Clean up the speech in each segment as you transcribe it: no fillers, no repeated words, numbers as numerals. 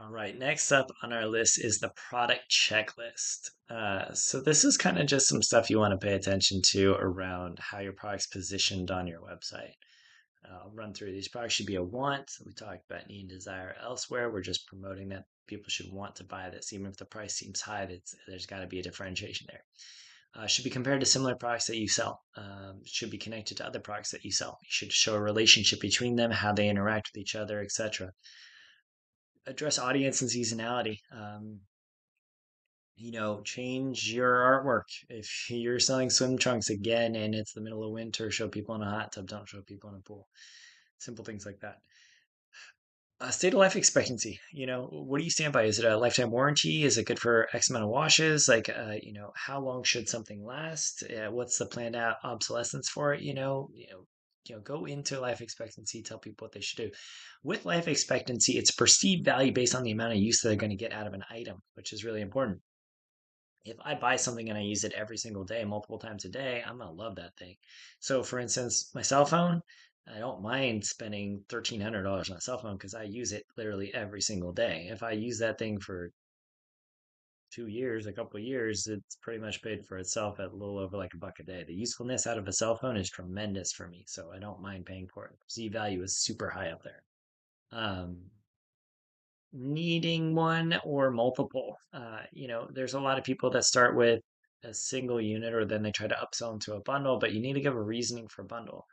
All right, next up on our list is the product checklist. So this is kind of just some stuff you want to pay attention to around how your product's positioned on your website. I'll run through these. Products should be a want. We talked about need and desire elsewhere. We're just promoting that people should want to buy this, even if the price seems high. There's got to be a differentiation there. Should be compared to similar products that you sell. Should be connected to other products that you sell. You should show a relationship between them, how they interact with each other, etc. Address audience and seasonality. Change your artwork. If you're selling swim trunks again and it's the middle of winter, show people in a hot tub, don't show people in a pool. Simple things like that. State of life expectancy. What do you stand by? Is it a lifetime warranty? Is it good for X amount of washes? Like, how long should something last? What's the planned out obsolescence for it? Go into life expectancy, tell people what they should do. With life expectancy, it's perceived value based on the amount of use that they're going to get out of an item, which is really important. If I buy something and I use it every single day, multiple times a day, I'm gonna love that thing. So, for instance, my cell phone, I don't mind spending $1,300 on a cell phone because I use it literally every single day. If I use that thing for 2 years, a couple of years, it's pretty much paid for itself at a little over like a buck a day. The usefulness out of a cell phone is tremendous for me, so I don't mind paying for it. Z value is super high up there. Um, Needing one or multiple. There's a lot of people that start with a single unit or then they try to upsell into a bundle, but you need to give a reasoning for a bundle.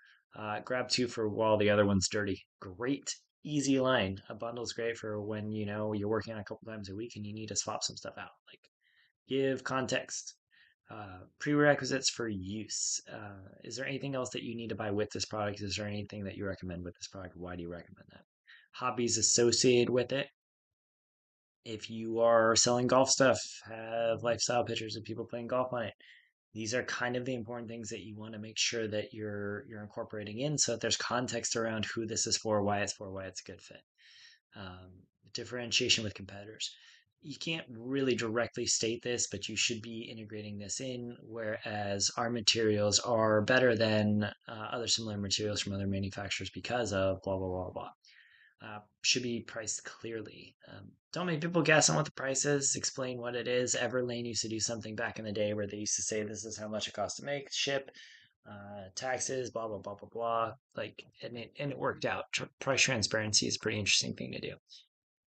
Grab two for while the other one's dirty. Great, easy line. A bundle's great for when you're working on a couple times a week and you need to swap some stuff out. Like give context. Prerequisites for use. Is there anything else that you need to buy with this product? Is there anything that you recommend with this product? Why do you recommend that? Hobbies associated with it. If you are selling golf stuff, have lifestyle pictures of people playing golf on it. These are kind of the important things that you want to make sure that you're incorporating in so that there's context around who this is for, why it's a good fit. Um, Differentiation with competitors. You can't really directly state this, but you should be integrating this in, whereas our materials are better than other similar materials from other manufacturers because of blah, blah, blah, blah. Should be priced clearly. Don't make people guess on what the price is. Explain what it is. Everlane used to do something back in the day where they used to say this is how much it costs to make, ship, taxes, blah blah blah blah blah. Like, and it worked out. Price transparency is a pretty interesting thing to do.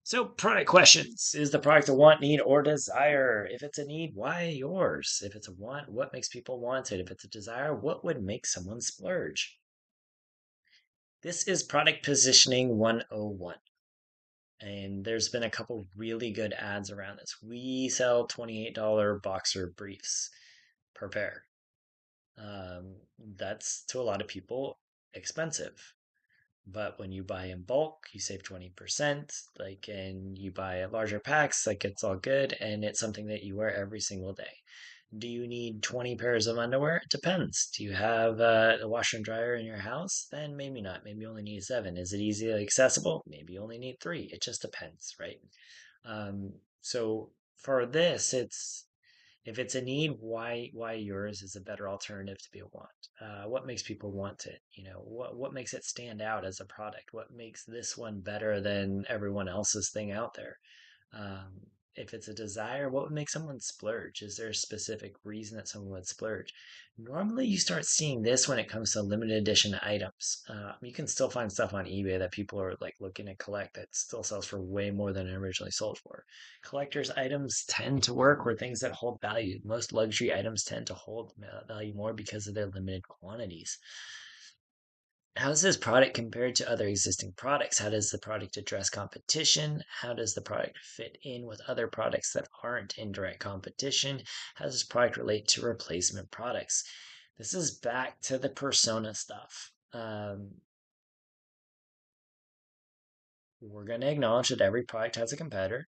So, product questions: Is the product a want, need, or desire? If it's a need, why yours? If it's a want, what makes people want it? If it's a desire, what would make someone splurge? This is product positioning 101. And there's been a couple really good ads around this. We sell $28 boxer briefs per pair. That's to a lot of people expensive. But when you buy in bulk, you save 20%. Like, and you buy larger packs, like it's all good. And it's something that you wear every single day. Do you need 20 pairs of underwear? It depends. Do you have a washer and dryer in your house? Then maybe not. Maybe you only need seven. Is it easily accessible? Maybe you only need three. It just depends, right? So for this, it's if it's a need, why yours is a better alternative to be a want? What makes people want it? What makes it stand out as a product? What makes this one better than everyone else's thing out there? Um, if it's a desire, what would make someone splurge? Is there a specific reason that someone would splurge? Normally, you start seeing this when it comes to limited edition items. You can still find stuff on eBay that people are like looking to collect that still sells for way more than it originally sold for. Collector's items tend to work where things that hold value. Most luxury items tend to hold value more because of their limited quantities. How is this product compared to other existing products? How does the product address competition? How does the product fit in with other products that aren't in direct competition? How does this product relate to replacement products? This is back to the persona stuff. We're going to acknowledge that every product has a competitor.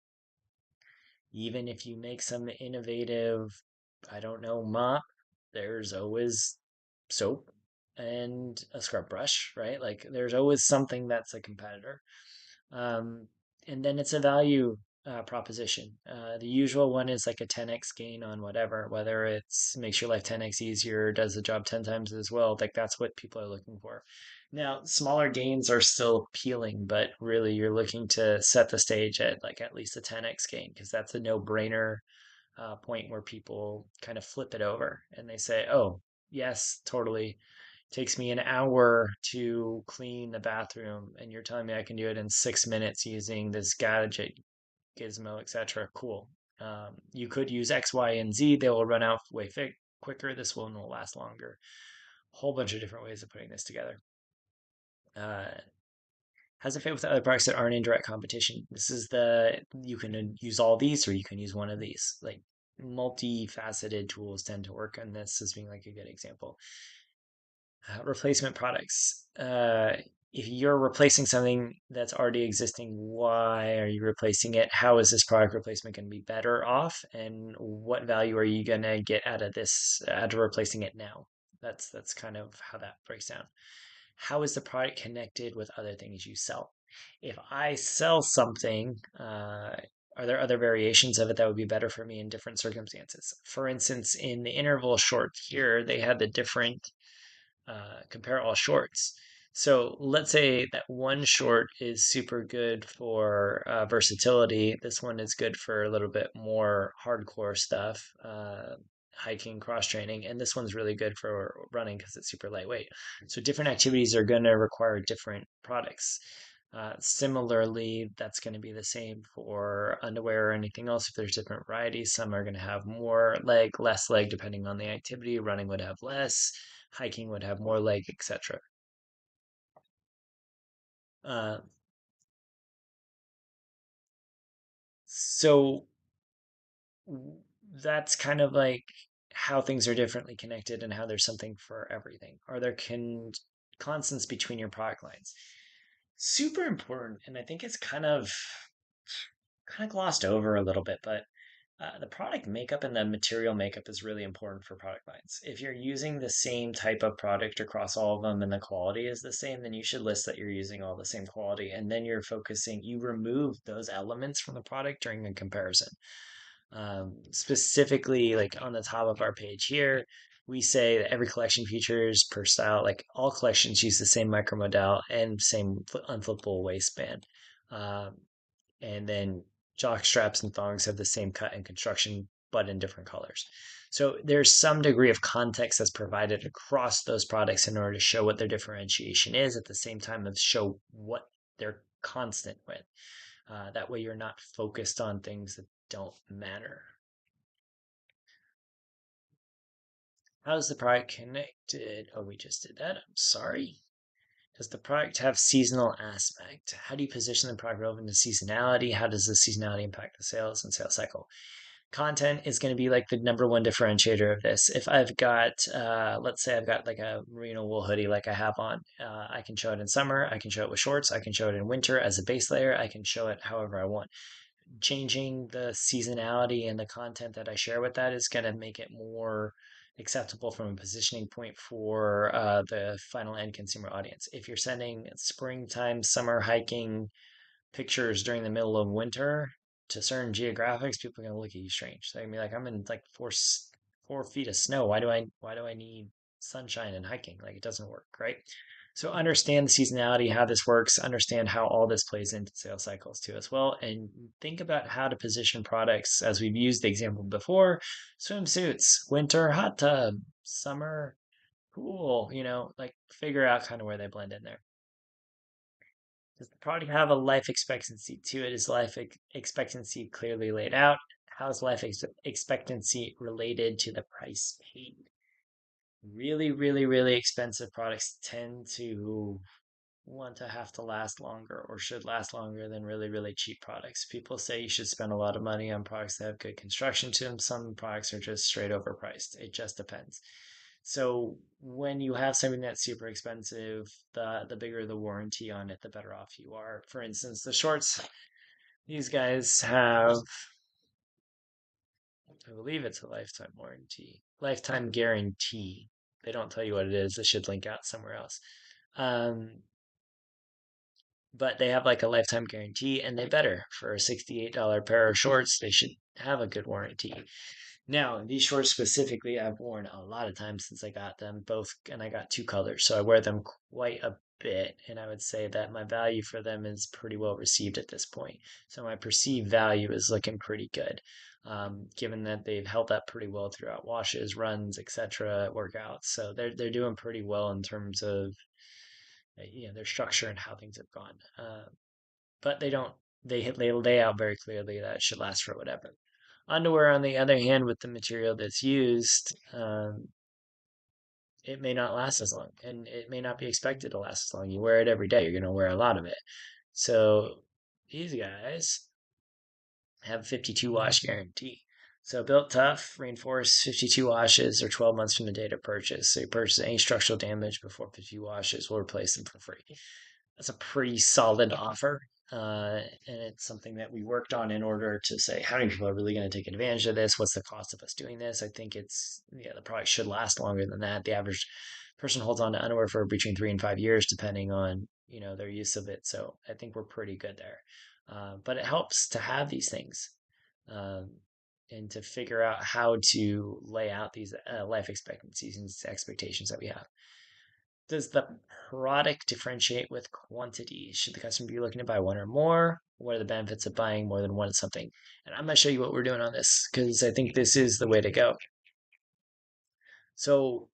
Even if you make some innovative, I don't know, mop, there's always soap and a scrub brush, right? Like there's always something that's a competitor. Um, and then it's a value proposition. The usual one is like a 10x gain on whatever, whether it's makes your life 10x easier, does the job 10 times as well. Like that's what people are looking for. Now, smaller gains are still appealing, but really you're looking to set the stage at like at least a 10x gain because that's a no-brainer point where people kind of flip it over and they say, "Oh, yes, totally. Takes me an hour to clean the bathroom, and you're telling me I can do it in 6 minutes using this gadget, gizmo, etc. Cool. You could use X, Y, and Z. They will run out way quicker. This one will last longer. Whole bunch of different ways of putting this together. Uh, has it fit with other products that aren't in direct competition? This is the you can use all these or you can use one of these. Like multifaceted tools tend to work on this as being like a good example. Replacement products. If you're replacing something that's already existing, why are you replacing it? How is this product replacement going to be better off? And what value are you going to get out of this, out of replacing it now? That's kind of how that breaks down. How is the product connected with other things you sell? If I sell something, are there other variations of it that would be better for me in different circumstances? For instance, in the interval short here, they had the different compare all shorts. So let's say that one short is super good for versatility. This one is good for a little bit more hardcore stuff, hiking, cross training, and this one's really good for running because it's super lightweight. So different activities are going to require different products. Similarly, that's going to be the same for underwear or anything else. If there's different varieties, some are going to have more leg, less leg, depending on the activity. Running would have less, hiking would have more leg, etc. Uh, so that's kind of like how things are differently connected and how there's something for everything. Are there constants between your product lines? Super important, and I think it's kind of glossed over a little bit, but the product makeup and the material makeup is really important for product lines. If you're using the same type of product across all of them and the quality is the same, then you should list that you're using all the same quality. And then you remove those elements from the product during a comparison. Specifically, like on the top of our page here, we say that every collection features per style, like all collections use the same micromodal and same unflippable waistband. Um, and then jock straps and thongs have the same cut and construction, but in different colors. So there's some degree of context that's provided across those products in order to show what their differentiation is at the same time as show what they're constant with. That way you're not focused on things that don't matter. How's the product connected? Oh, we just did that. I'm sorry. Does the product have seasonal aspect? How do you position the product relevant to seasonality? How does the seasonality impact the sales and sales cycle? Content is going to be like the number one differentiator of this. If I've got, let's say I've got like a merino wool hoodie like I have on, I can show it in summer, I can show it with shorts, I can show it in winter as a base layer, I can show it however I want. Changing the seasonality and the content that I share with that is going to make it more acceptable from a positioning point for the final end consumer audience. If you're sending springtime, summer hiking pictures during the middle of winter to certain geographics, people are going to look at you strange. They're going to be like, I'm in like 4 feet of snow. Why do I need sunshine and hiking? Like it doesn't work, right? So understand the seasonality, how this works, understand how all this plays into sales cycles too as well, and think about how to position products as we've used the example before. Swimsuits, winter hot tub, summer pool, like figure out kind of where they blend in there. Does the product have a life expectancy to it? Is life expectancy clearly laid out? How's life expectancy related to the price paid? Really, really, really expensive products tend to want to have to last longer or should last longer than really, really cheap products. People say you should spend a lot of money on products that have good construction to them. Some products are just straight overpriced. It just depends. So when you have something that's super expensive, the bigger the warranty on it, the better off you are. For instance, the shorts, these guys have, I believe it's a lifetime warranty, lifetime guarantee. They don't tell you what it is. They should link out somewhere else. Um, but they have like a lifetime guarantee and they better for a $68 pair of shorts. They should have a good warranty. Now, these shorts specifically, I've worn a lot of times since I got them both, and I got two colors, so I wear them quite a bit, and I would say that my value for them is pretty well received at this point. So my perceived value is looking pretty good, given that they've held up pretty well throughout washes, runs, etc., workouts. So they're doing pretty well in terms of their structure and how things have gone. But they don't they lay out very clearly that it should last for whatever. Underwear, on the other hand, with the material that's used, it may not last as long, and it may not be expected to last as long. You wear it every day, you're going to wear a lot of it. So these guys have 52 wash guarantee. So built tough, reinforced 52 washes or 12 months from the date of purchase. So you purchase any structural damage before 50 washes, we'll replace them for free. That's a pretty solid offer. And it's something that we worked on in order to say how many people are really going to take advantage of this. What's the cost of us doing this? I think the product should last longer than that. The average person holds on to underwear for between 3 and 5 years, depending on their use of it. So I think we're pretty good there. But it helps to have these things, um, and to figure out how to lay out these life expectancies and expectations that we have. Does the product differentiate with quantity? Should the customer be looking to buy one or more? What are the benefits of buying more than one of something? And I'm going to show you what we're doing on this because I think this is the way to go. So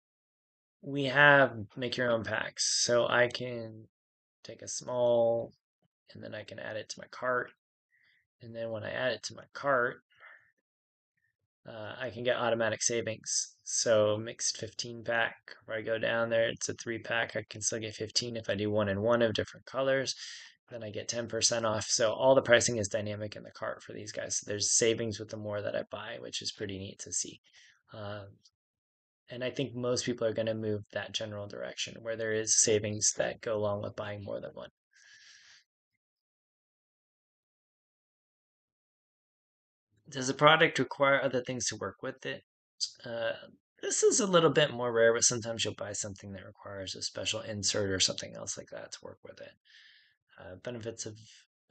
we have make your own packs. So I can take a small and then I can add it to my cart. And then when I add it to my cart, I can get automatic savings. So mixed 15 pack, where I go down there, it's a 3 pack. I can still get 15 if I do one and one of different colors. Then I get 10% off. So all the pricing is dynamic in the cart for these guys. So there's savings with the more that I buy, which is pretty neat to see. Um, and I think most people are going to move that general direction where there is savings that go along with buying more than one. Does the product require other things to work with it? Uh, this is a little bit more rare, but sometimes you'll buy something that requires a special insert or something else like that to work with it. Benefits of,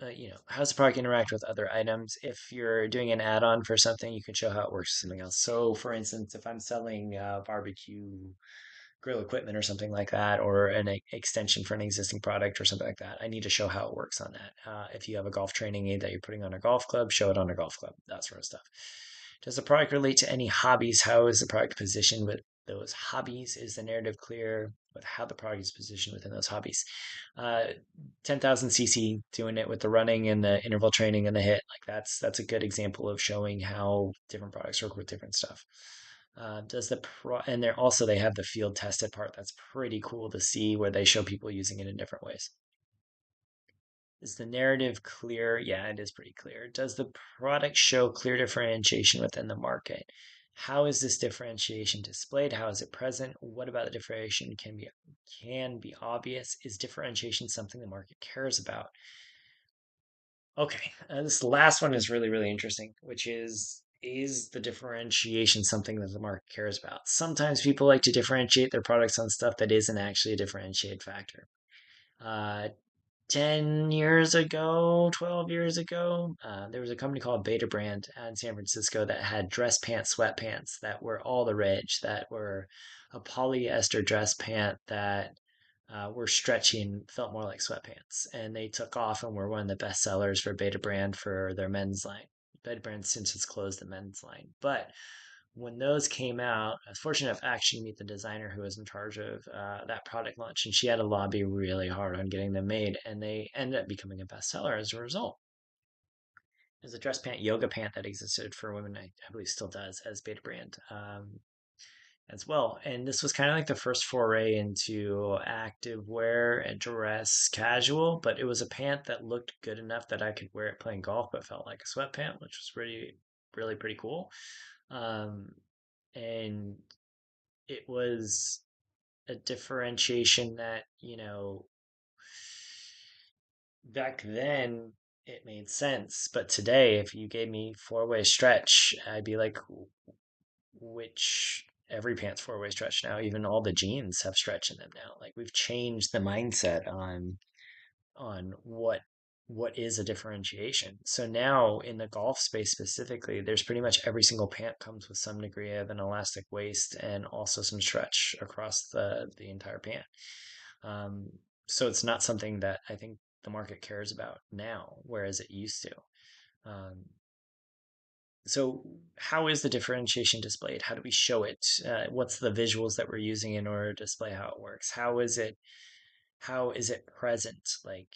how does the product interact with other items? If you're doing an add-on for something, you can show how it works with something else. So, for instance, if I'm selling barbecue grill equipment or something like that, or an extension for an existing product or something like that, I need to show how it works on that. If you have a golf training aid that you're putting on a golf club, show it on a golf club, that sort of stuff. Does the product relate to any hobbies? How is the product positioned with those hobbies? Is the narrative clear with how the product is positioned within those hobbies? Uh, 10,000 cc doing it with the running and the interval training and the hit, like that's a good example of showing how different products work with different stuff. Does the pro and they have the field tested part. That's pretty cool to see where they show people using it in different ways. Is the narrative clear? Yeah, it is pretty clear. Does the product show clear differentiation within the market? How is this differentiation displayed? How is it present? What about the differentiation can be obvious? Is differentiation something the market cares about? Okay, this last one is really, really interesting, which is the differentiation something that the market cares about? Sometimes people like to differentiate their products on stuff that isn't actually a differentiated factor. Uh, 10 years ago, 12 years ago, there was a company called Beta Brand in San Francisco that had dress pants, sweatpants that were all the rage, that were a polyester dress pant that were stretchy and felt more like sweatpants. And they took off and were one of the best sellers for Beta Brand for their men's line. Beta Brand since has closed the men's line. But when those came out, I was fortunate enough to actually meet the designer who was in charge of that product launch, and she had to lobby really hard on getting them made, and they ended up becoming a bestseller as a result. There's a dress pant, yoga pant that existed for women, I believe still does, as Beta Brand as well. And this was kind of like the first foray into active wear and dress casual, but it was a pant that looked good enough that I could wear it playing golf, but felt like a sweatpant, which was really pretty cool. Um, and it was a differentiation that, back then it made sense. But today, if you gave me four-way stretch, I'd be like, which every pant's four-way stretch now. Even all the jeans have stretch in them now. Like we've changed the mindset on what is a differentiation. So now in the golf space specifically, there's pretty much every single pant comes with some degree of an elastic waist and also some stretch across the entire pant. Um, So it's not something that I think the market cares about now, whereas it used to. Um, so how is the differentiation displayed? How do we show it? What's the visuals that we're using in order to display how it works? How is it present? Like,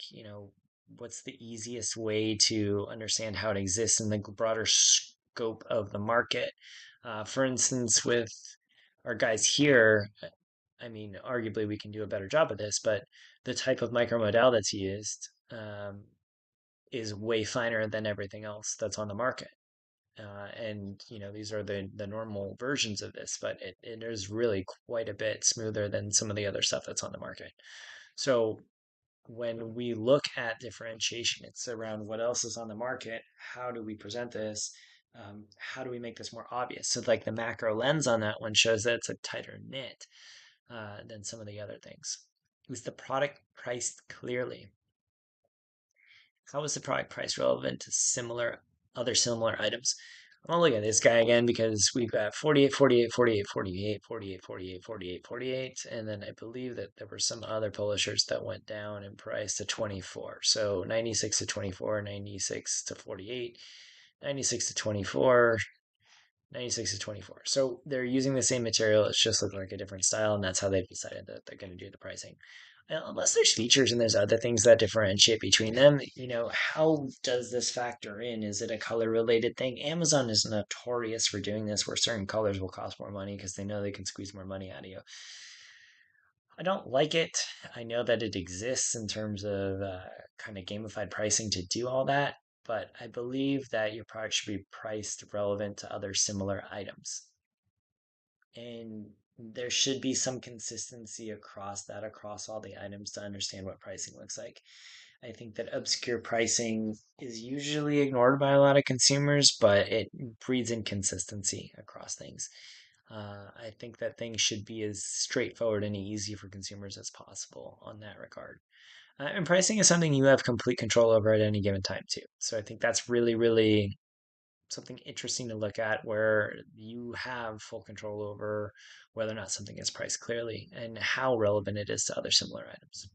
what's the easiest way to understand how it exists in the broader scope of the market? For instance, with our guys here, I mean, arguably we can do a better job of this, but the type of micromodal that's used is way finer than everything else that's on the market. And these are the normal versions of this, but it is really quite a bit smoother than some of the other stuff that's on the market. So when we look at differentiation, it's around what else is on the market. How do we present this? How do we make this more obvious? So, like the macro lens on that one shows that it's a tighter knit than some of the other things. Is the product priced clearly? How is the product price relevant to similar items? I'm gonna look at this guy again because we've got 48, 48, 48, 48, 48, 48, 48, 48, and then I believe that there were some other publishers that went down in price to 24. So 96 to 24, 96 to 48, 96 to 24, 96 to 24. So they're using the same material, it's just looking like a different style, and that's how they've decided that they're going to do the pricing. Unless there's features and there's other things that differentiate between them, how does this factor in? Is it a color related thing? Amazon is notorious for doing this where certain colors will cost more money because they know they can squeeze more money out of you. I don't like it. I know that it exists in terms of kind of gamified pricing to do all that, but I believe that your product should be priced relevant to other similar items. And there should be some consistency across all the items to understand what pricing looks like. I think that obscure pricing is usually ignored by a lot of consumers, but it breeds inconsistency across things. I think that things should be as straightforward and easy for consumers as possible on that regard. And pricing is something you have complete control over at any given time, too. So I think that's really, really something interesting to look at where you have full control over whether or not something is priced clearly and how relevant it is to other similar items.